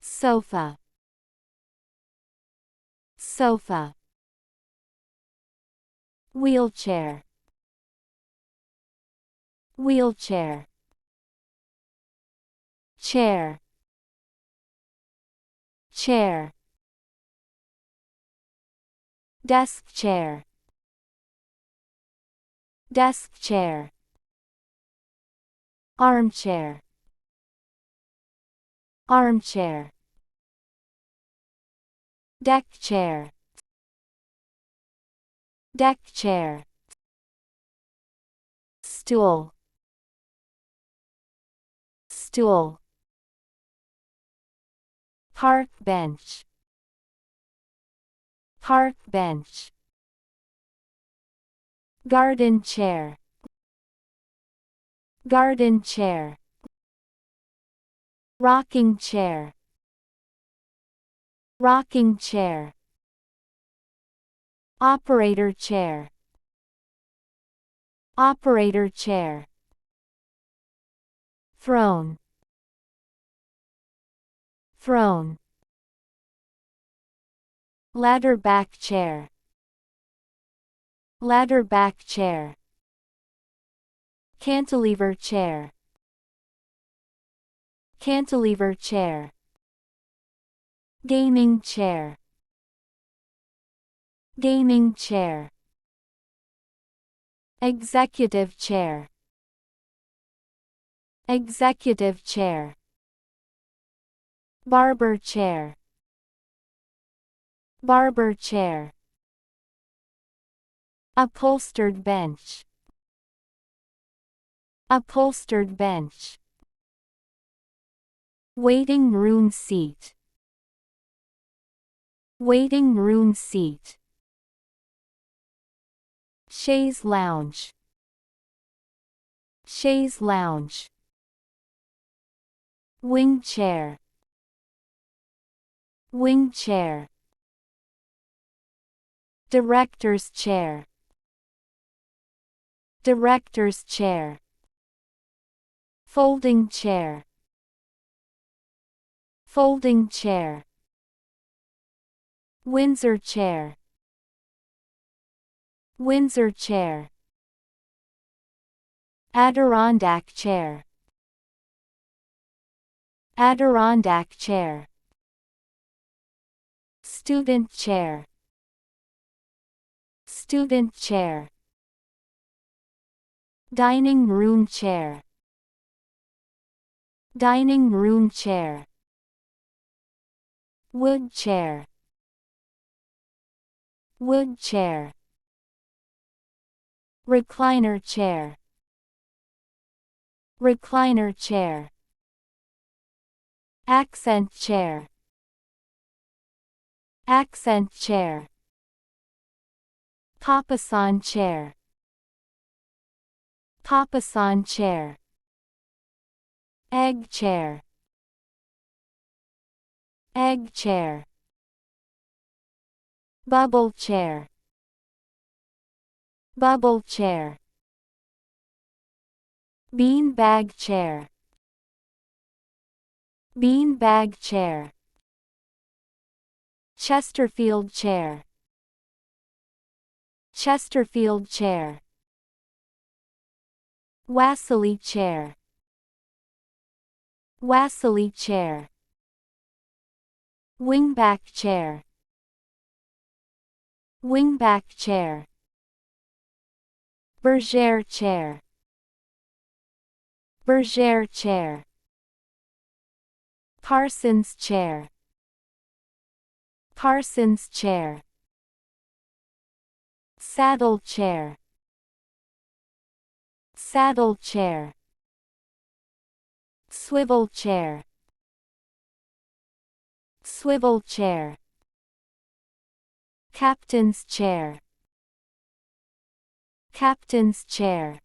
Sofa, sofa. Wheelchair, wheelchair. Chair, chair. Desk chair, desk chair. Armchair, armchair. Deck chair, deck chair. Stool, stool. Park bench, park bench. Garden chair, garden chair. Rocking chair, rocking chair. Operator chair, operator chair. Throne, throne. Ladderback chair, ladderback chair. Cantilever chair, cantilever chair. Gaming chair, gaming chair. Executive chair, executive chair. Barber chair, barber chair. Upholstered bench, upholstered bench. Waiting room seat, waiting room seat. Chaise lounge, chaise lounge. Wing chair, wing chair. Director's chair, director's chair. Folding chair, folding chair. Windsor chair, Windsor chair. Adirondack chair, Adirondack chair. Student chair, student chair. Dining room chair, dining room chair. Wood chair, wood chair. Recliner chair, recliner chair. Accent chair, accent chair. Papasan chair, Papasan chair. Egg chair, egg chair. Bubble chair, bubble chair. Beanbag chair, beanbag chair. Chesterfield chair, Chesterfield chair. Wassily chair, Wassily chair. Wingback chair, Wingback chair. Bergère Chair, Bergère Chair. Parsons Chair, Parsons Chair. Saddle Chair, Saddle Chair. Swivel Chair, Swivel Chair. Captain's Chair, Captain's Chair.